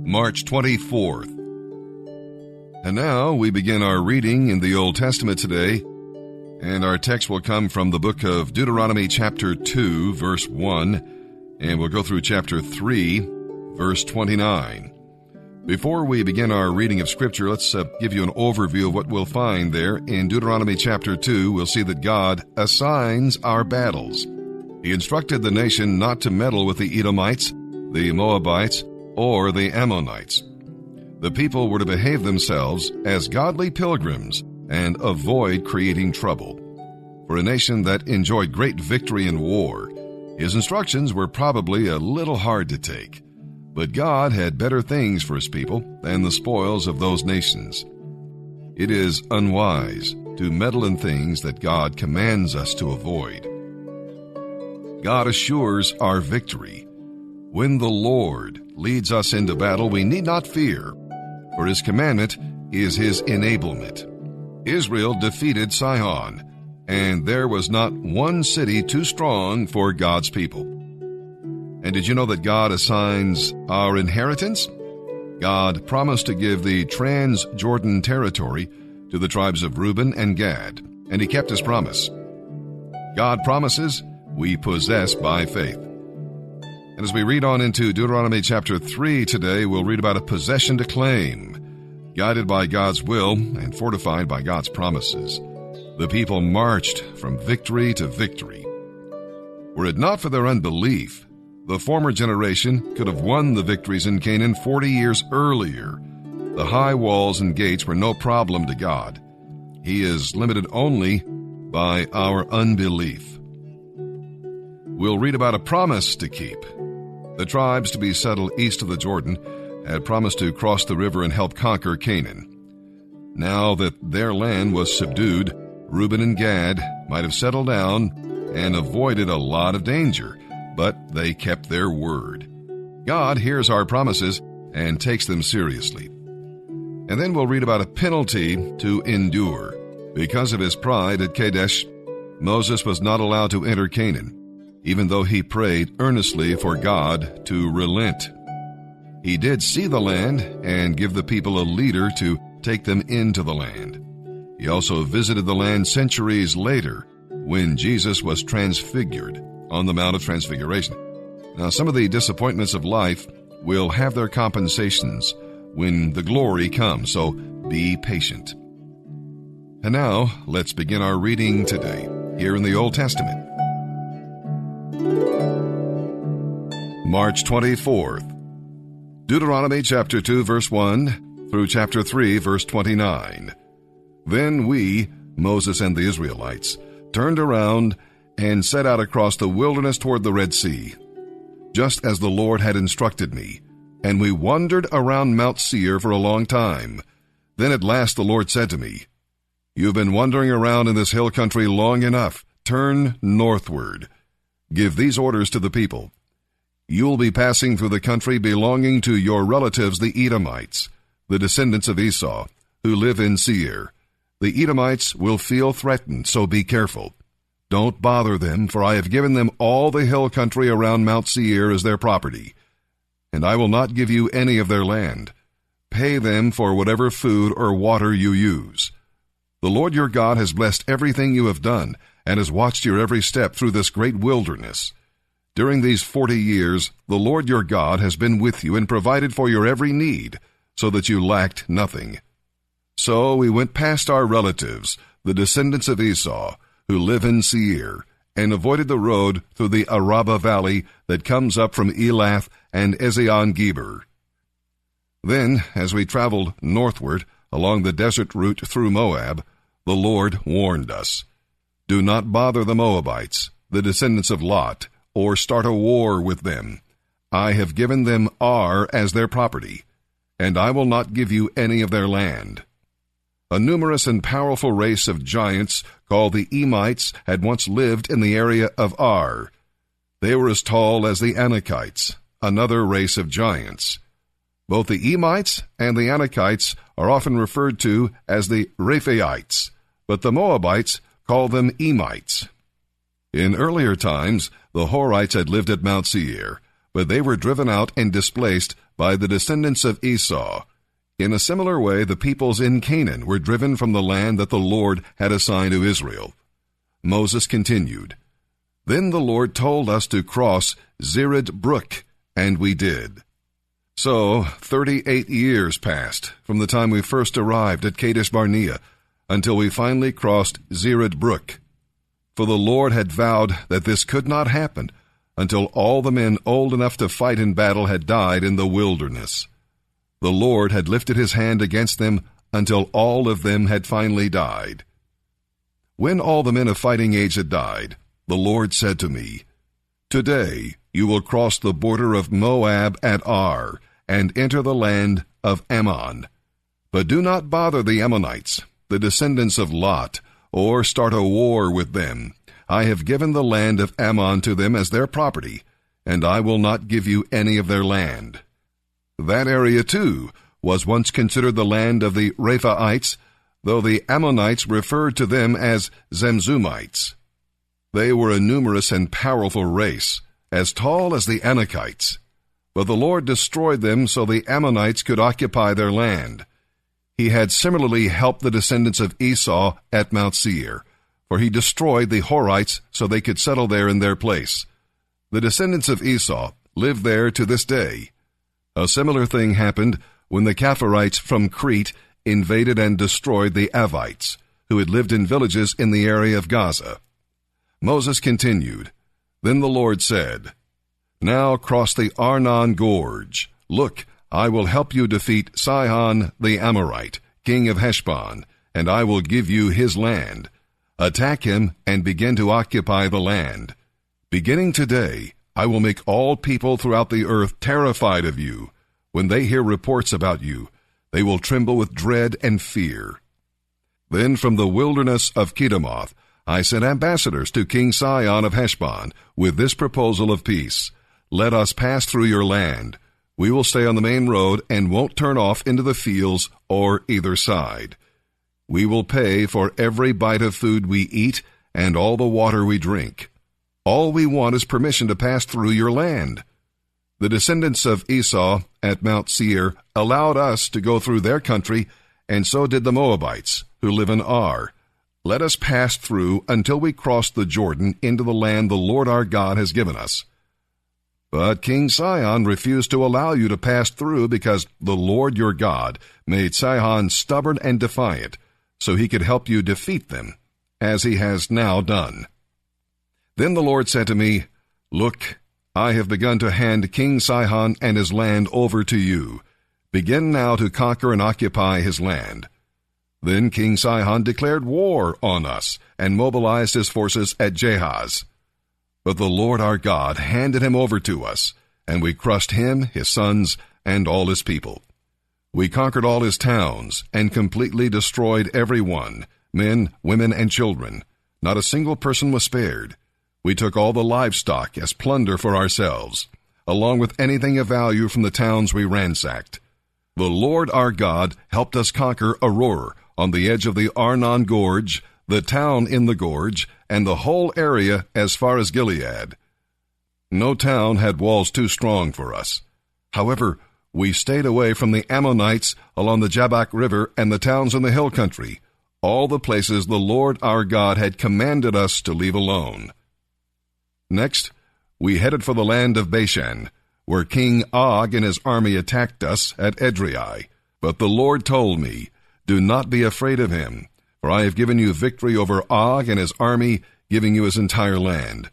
March 24th. And now we begin our reading in the Old Testament today, and our text will come from the book of Deuteronomy chapter 2, verse 1, and we'll go through chapter 3, verse 29. Before we begin our reading of Scripture, let's give you an overview of what we'll find there. In Deuteronomy chapter 2, we'll see that God assigns our battles. He instructed the nation not to meddle with the Edomites, the Moabites, or the Ammonites. The people were to behave themselves as godly pilgrims and avoid creating trouble. For a nation that enjoyed great victory in war, his instructions were probably a little hard to take. But God had better things for his people than the spoils of those nations. It is unwise to meddle in things that God commands us to avoid. God assures our victory. When the Lord leads us into battle, we need not fear, for his commandment is his enablement. Israel defeated Sihon, and there was not one city too strong for God's people. And did you know that God assigns our inheritance? God promised to give the Trans-Jordan territory to the tribes of Reuben and Gad, and he kept his promise. God promises, we possess by faith. And as we read on into Deuteronomy chapter 3 today, we'll read about a possession to claim, guided by God's will and fortified by God's promises. The people marched from victory to victory. Were it not for their unbelief, the former generation could have won the victories in Canaan 40 years earlier. The high walls and gates were no problem to God. He is limited only by our unbelief. We'll read about a promise to keep. The tribes to be settled east of the Jordan had promised to cross the river and help conquer Canaan. Now that their land was subdued, Reuben and Gad might have settled down and avoided a lot of danger, but they kept their word. God hears our promises and takes them seriously. And then we'll read about a penalty to endure. Because of his pride at Kadesh, Moses was not allowed to enter Canaan, even though he prayed earnestly for God to relent. He did see the land and give the people a leader to take them into the land. He also visited the land centuries later when Jesus was transfigured on the Mount of Transfiguration. Now, some of the disappointments of life will have their compensations when the glory comes, so be patient. And now, let's begin our reading today, here in the Old Testament. March 24th. Deuteronomy chapter 2, verse 1 through chapter 3, verse 29. Then we, Moses and the Israelites, turned around and set out across the wilderness toward the Red Sea, just as the Lord had instructed me, and we wandered around Mount Seir for a long time. Then at last the Lord said to me, "You've been wandering around in this hill country long enough. Turn northward. Give these orders to the people. You'll be passing through the country belonging to your relatives, the Edomites, the descendants of Esau, who live in Seir. The Edomites will feel threatened, so be careful. Don't bother them, for I have given them all the hill country around Mount Seir as their property. And I will not give you any of their land. Pay them for whatever food or water you use. The Lord your God has blessed everything you have done, and has watched your every step through this great wilderness. During these 40 years, the Lord your God has been with you and provided for your every need, so that you lacked nothing. So we went past our relatives, the descendants of Esau, who live in Seir, and avoided the road through the Arabah valley that comes up from Elath and Ezion-Geber. Then, as we traveled northward along the desert route through Moab, the Lord warned us, 'Do not bother the Moabites, the descendants of Lot, or start a war with them. I have given them Ar as their property, and I will not give you any of their land.' A numerous and powerful race of giants called the Emites had once lived in the area of Ar. They were as tall as the Anakites, another race of giants. Both the Emites and the Anakites are often referred to as the Rephaites, but the Moabites call them Emites. In earlier times, the Horites had lived at Mount Seir, but they were driven out and displaced by the descendants of Esau. In a similar way, the peoples in Canaan were driven from the land that the Lord had assigned to Israel. Moses continued, "Then the Lord told us to cross Zered Brook, and we did." So 38 years passed from the time we first arrived at Kadesh Barnea until we finally crossed Zered Brook. For the Lord had vowed that this could not happen until all the men old enough to fight in battle had died in the wilderness. The Lord had lifted his hand against them until all of them had finally died. When all the men of fighting age had died, the Lord said to me, "Today you will cross the border of Moab at Ar and enter the land of Ammon. But do not bother the Ammonites, the descendants of Lot, or start a war with them. I have given the land of Ammon to them as their property, and I will not give you any of their land." That area, too, was once considered the land of the Rephaites, though the Ammonites referred to them as Zamzummites. They were a numerous and powerful race, as tall as the Anakites. But the Lord destroyed them so the Ammonites could occupy their land. He had similarly helped the descendants of Esau at Mount Seir, for he destroyed the Horites so they could settle there in their place. The descendants of Esau live there to this day. A similar thing happened when the Kaphirites from Crete invaded and destroyed the Avites, who had lived in villages in the area of Gaza. Moses continued, "Then the Lord said, 'Now cross the Arnon Gorge. Look, I will help you defeat Sihon the Amorite, king of Heshbon, and I will give you his land. Attack him and begin to occupy the land. Beginning today, I will make all people throughout the earth terrified of you. When they hear reports about you, they will tremble with dread and fear.' Then from the wilderness of Kedemoth, I sent ambassadors to King Sihon of Heshbon with this proposal of peace. 'Let us pass through your land. We will stay on the main road and won't turn off into the fields or either side. We will pay for every bite of food we eat and all the water we drink. All we want is permission to pass through your land.' The descendants of Esau at Mount Seir allowed us to go through their country, and so did the Moabites, who live in Ar. Let us pass through until we cross the Jordan into the land the Lord our God has given us. But King Sihon refused to allow you to pass through because the Lord your God made Sihon stubborn and defiant, so he could help you defeat them, as he has now done. Then the Lord said to me, 'Look, I have begun to hand King Sihon and his land over to you. Begin now to conquer and occupy his land.' Then King Sihon declared war on us and mobilized his forces at Jahaz. But the Lord our God handed him over to us, and we crushed him, his sons, and all his people. We conquered all his towns and completely destroyed every one, men, women, and children. Not a single person was spared. We took all the livestock as plunder for ourselves, along with anything of value from the towns we ransacked. The Lord our God helped us conquer Aroer on the edge of the Arnon Gorge, the town in the gorge, and the whole area as far as Gilead. No town had walls too strong for us. However, we stayed away from the Ammonites along the Jabbok River and the towns in the hill country, all the places the Lord our God had commanded us to leave alone. Next, we headed for the land of Bashan, where King Og and his army attacked us at Edrei. But the Lord told me, 'Do not be afraid of him, for I have given you victory over Og and his army, giving you his entire land.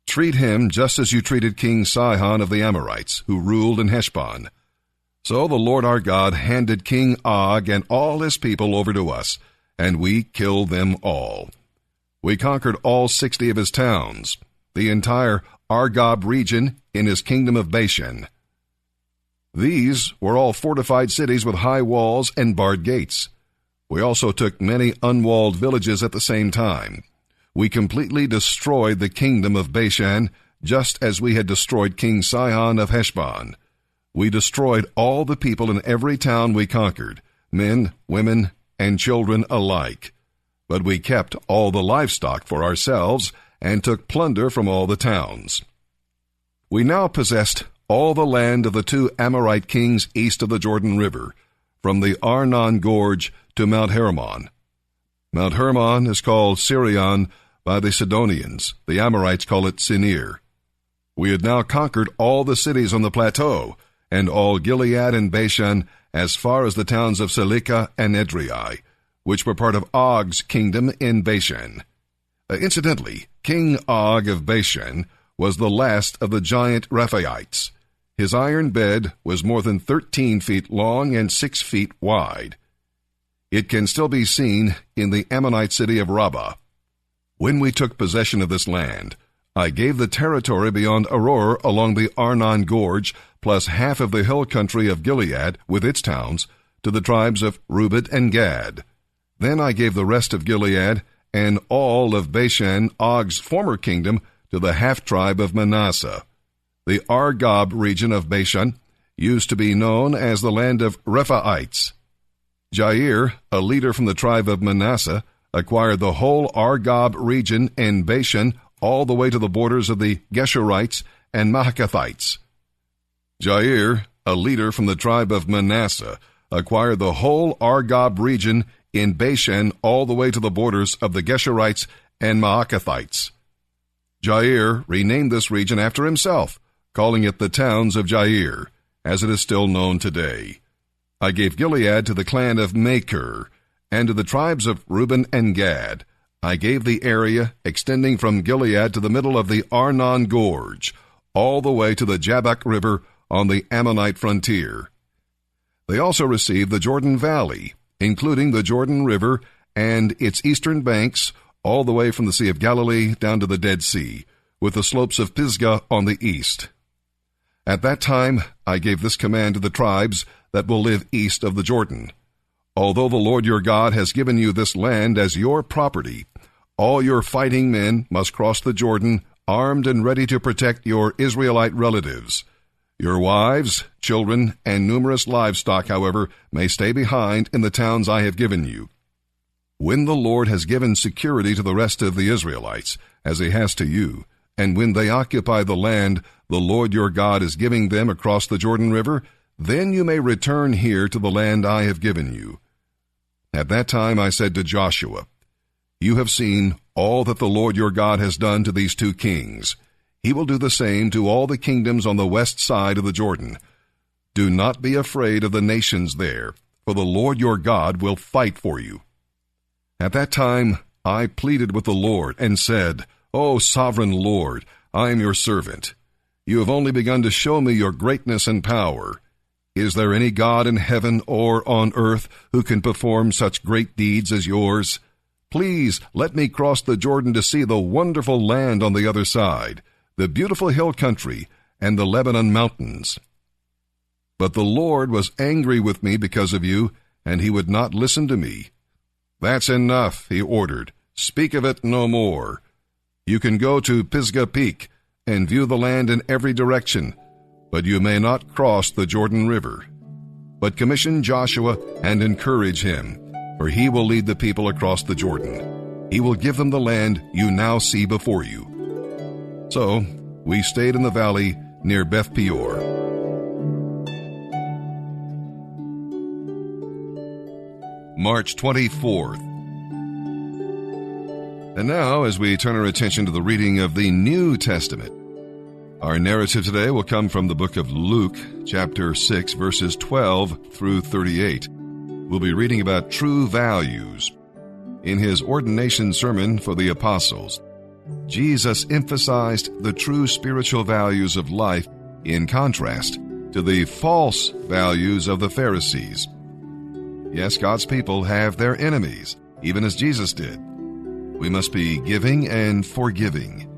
Treat him just as you treated King Sihon of the Amorites, who ruled in Heshbon.' So the Lord our God handed King Og and all his people over to us, and we killed them all. We conquered all 60 of his towns, the entire Argob region in his kingdom of Bashan. These were all fortified cities with high walls and barred gates. We also took many unwalled villages at the same time. We completely destroyed the kingdom of Bashan, just as we had destroyed King Sihon of Heshbon. We destroyed all the people in every town we conquered, men, women, and children alike. But we kept all the livestock for ourselves and took plunder from all the towns. We now possessed all the land of the 2 Amorite kings east of the Jordan River, from the Arnon Gorge to Mount Hermon. Mount Hermon is called Sirion by the Sidonians. The Amorites call it Sinir. We had now conquered all the cities on the plateau, and all Gilead and Bashan, as far as the towns of Selica and Edrei, which were part of Og's kingdom in Bashan. Incidentally, King Og of Bashan was the last of the giant Rephaites. His iron bed was more than 13 feet long and 6 feet wide. It can still be seen in the Ammonite city of Rabbah. When we took possession of this land, I gave the territory beyond Aroer along the Arnon Gorge, plus half of the hill country of Gilead with its towns, to the tribes of Reuben and Gad. Then I gave the rest of Gilead and all of Bashan, Og's former kingdom, to the half-tribe of Manasseh. The Argob region of Bashan used to be known as the land of Rephaites. Jair, a leader from the tribe of Manasseh, acquired the whole Argob region in Bashan all the way to the borders of the Geshurites and Maacathites. Jair, a leader from the tribe of Manasseh, acquired the whole Argob region in Bashan all the way to the borders of the Geshurites and Maacathites. Jair renamed this region after himself, calling it the towns of Jair, as it is still known today. I gave Gilead to the clan of Machir, and to the tribes of Reuben and Gad. I gave the area extending from Gilead to the middle of the Arnon Gorge, all the way to the Jabbok River on the Ammonite frontier. They also received the Jordan Valley, including the Jordan River and its eastern banks, all the way from the Sea of Galilee down to the Dead Sea, with the slopes of Pisgah on the east. At that time I gave this command to the tribes that will live east of the Jordan. Although the Lord your God has given you this land as your property, all your fighting men must cross the Jordan, armed and ready to protect your Israelite relatives. Your wives, children, and numerous livestock, however, may stay behind in the towns I have given you. When the Lord has given security to the rest of the Israelites, as he has to you, and when they occupy the land the Lord your God is giving them across the Jordan River, then you may return here to the land I have given you. At that time I said to Joshua, You have seen all that the Lord your God has done to these 2 kings. He will do the same to all the kingdoms on the west side of the Jordan. Do not be afraid of the nations there, for the Lord your God will fight for you. At that time I pleaded with the Lord and said, O sovereign Lord, I am your servant. You have only begun to show me your greatness and power. Is there any God in heaven or on earth who can perform such great deeds as yours? Please let me cross the Jordan to see the wonderful land on the other side, the beautiful hill country, and the Lebanon mountains. But the Lord was angry with me because of you, and he would not listen to me. That's enough, he ordered. Speak of it no more. You can go to Pisgah Peak and view the land in every direction, but you may not cross the Jordan River. But commission Joshua and encourage him, for he will lead the people across the Jordan. He will give them the land you now see before you. So we stayed in the valley near Beth Peor. March 24th. And now, as we turn our attention to the reading of the New Testament, our narrative today will come from the book of Luke, chapter 6, verses 12 through 38. We'll be reading about true values. In his ordination sermon for the apostles, Jesus emphasized the true spiritual values of life in contrast to the false values of the Pharisees. Yes, God's people have their enemies, even as Jesus did. We must be giving and forgiving,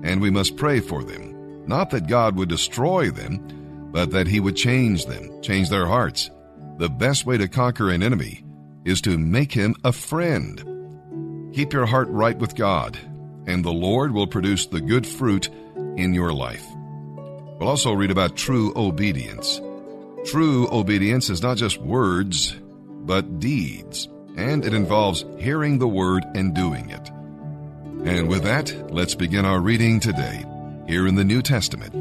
and we must pray for them. Not that God would destroy them, but that he would change them, change their hearts. The best way to conquer an enemy is to make him a friend. Keep your heart right with God, and the Lord will produce the good fruit in your life. We'll also read about true obedience. True obedience is not just words, but deeds, and it involves hearing the word and doing it. And with that, let's begin our reading today, here in the New Testament.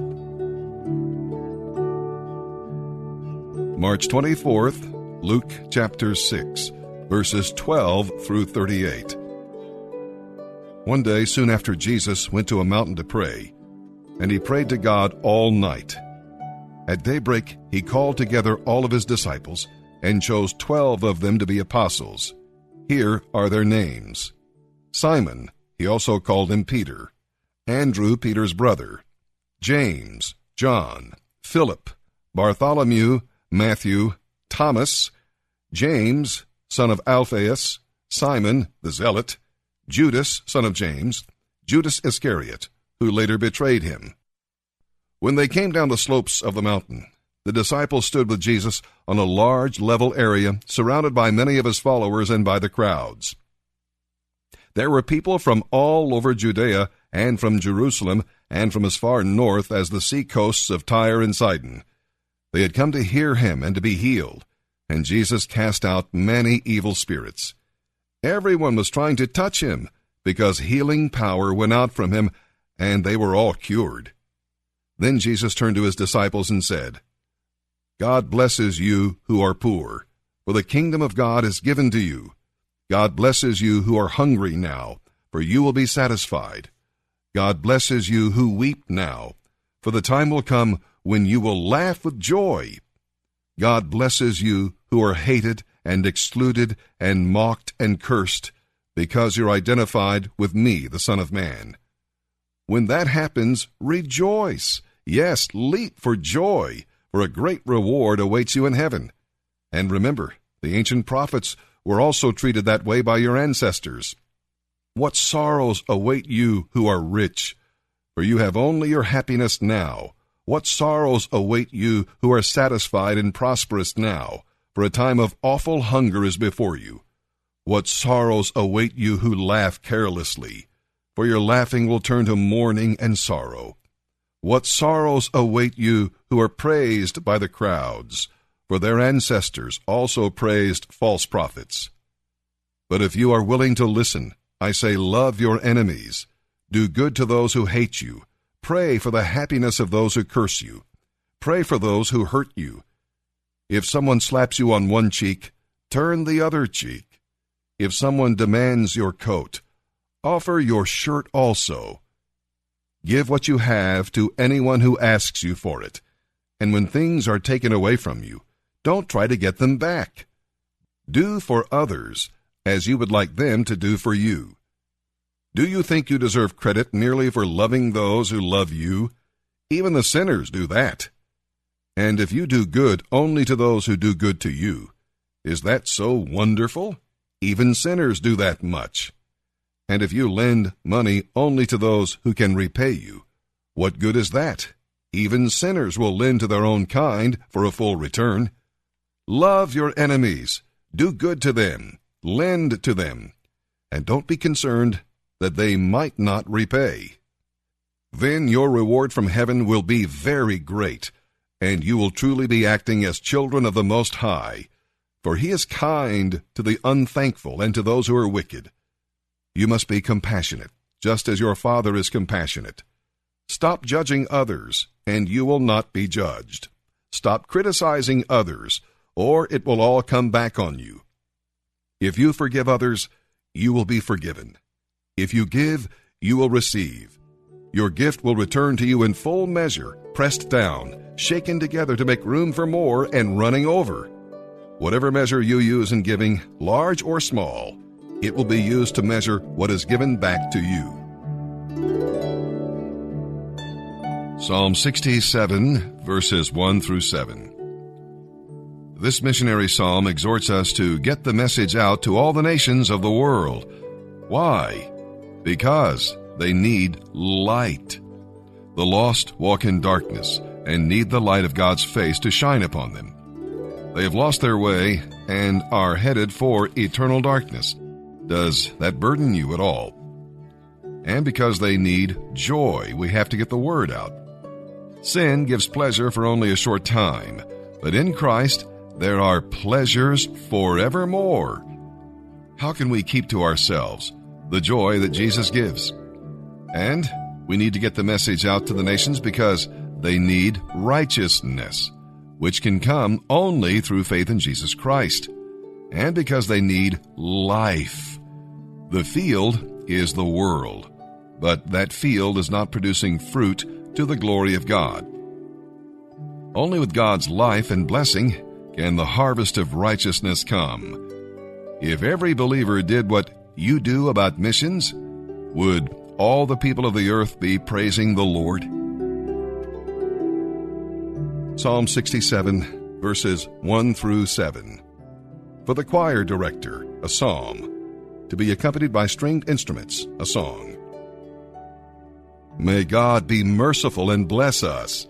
March 24th, Luke chapter 6, verses 12 through 38. One day, soon after Jesus went to a mountain to pray, and he prayed to God all night. At daybreak, he called together all of his disciples and chose 12 of them to be apostles. Here are their names. Simon, he also called him Peter. Andrew, Peter's brother. James, John, Philip, Bartholomew, Matthew, Thomas, James, son of Alphaeus, Simon, the Zealot, Judas, son of James, Judas Iscariot, who later betrayed him. When they came down the slopes of the mountain, the disciples stood with Jesus on a large level area, surrounded by many of his followers and by the crowds. There were people from all over Judea and from Jerusalem and from as far north as the sea coasts of Tyre and Sidon. They had come to hear him and to be healed, and Jesus cast out many evil spirits. Everyone was trying to touch him, because healing power went out from him, and they were all cured. Then Jesus turned to his disciples and said, God blesses you who are poor, for the kingdom of God is given to you. God blesses you who are hungry now, for you will be satisfied. God blesses you who weep now, for the time will come when you will laugh with joy. God blesses you who are hated and excluded and mocked and cursed, because you're identified with me, the Son of Man. When that happens, rejoice. Yes, leap for joy, for a great reward awaits you in heaven. And remember, the ancient prophets were also treated that way by your ancestors. What sorrows await you who are rich, for you have only your happiness now. What sorrows await you who are satisfied and prosperous now, for a time of awful hunger is before you. What sorrows await you who laugh carelessly, for your laughing will turn to mourning and sorrow. What sorrows await you who are praised by the crowds, for their ancestors also praised false prophets. But if you are willing to listen, I say, love your enemies. Do good to those who hate you. Pray for the happiness of those who curse you. Pray for those who hurt you. If someone slaps you on one cheek, turn the other cheek. If someone demands your coat, offer your shirt also. Give what you have to anyone who asks you for it. And when things are taken away from you, don't try to get them back. Do for others as you would like them to do for you. Do you think you deserve credit merely for loving those who love you? Even the sinners do that. And if you do good only to those who do good to you, is that so wonderful? Even sinners do that much. And if you lend money only to those who can repay you, what good is that? Even sinners will lend to their own kind for a full return. Love your enemies. Do good to them. Lend to them. And don't be concerned that they might not repay. Then your reward from heaven will be very great, and you will truly be acting as children of the Most High, for he is kind to the unthankful and to those who are wicked. You must be compassionate, just as your Father is compassionate. Stop judging others, and you will not be judged. Stop criticizing others, or it will all come back on you. If you forgive others, you will be forgiven. If you give, you will receive. Your gift will return to you in full measure, pressed down, shaken together to make room for more, and running over. Whatever measure you use in giving, large or small, it will be used to measure what is given back to you. Psalm 67, verses 1 through 7. This missionary psalm exhorts us to get the message out to all the nations of the world. Why? Because they need light. The lost walk in darkness and need the light of God's face to shine upon them. They have lost their way and are headed for eternal darkness. Does that burden you at all? And because they need joy, we have to get the word out. Sin gives pleasure for only a short time, but in Christ there are pleasures forevermore. How can we keep to ourselves the joy that Jesus gives? And we need to get the message out to the nations because they need righteousness. which can come only through faith in Jesus Christ, and because they need life. The field is the world, but that field is not producing fruit to the glory of God. Only with God's life and blessing can the harvest of righteousness come. If every believer did what you do about missions, would all the people of the earth be praising the Lord? Psalm 67, verses 1 through 7. For the choir director, a psalm, to be accompanied by stringed instruments, a song. May God be merciful and bless us.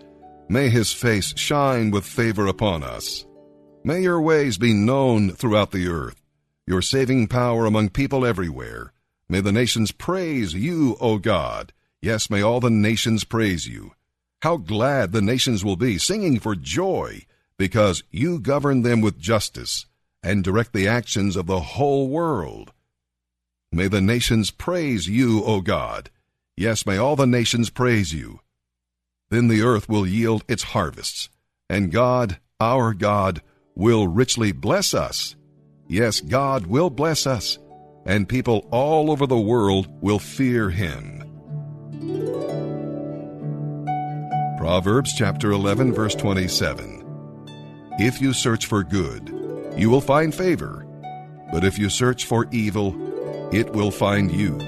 May his face shine with favor upon us. May your ways be known throughout the earth, your saving power among people everywhere. May the nations praise you, O God. Yes, may all the nations praise you. How glad the nations will be, singing for joy, because you govern them with justice and direct the actions of the whole world. May the nations praise you, O God. Yes, may all the nations praise you. Then the earth will yield its harvests, and God, our God, will richly bless us. Yes, God will bless us, and people all over the world will fear him. Proverbs chapter 11, verse 27. If you search for good, you will find favor, but if you search for evil, it will find you.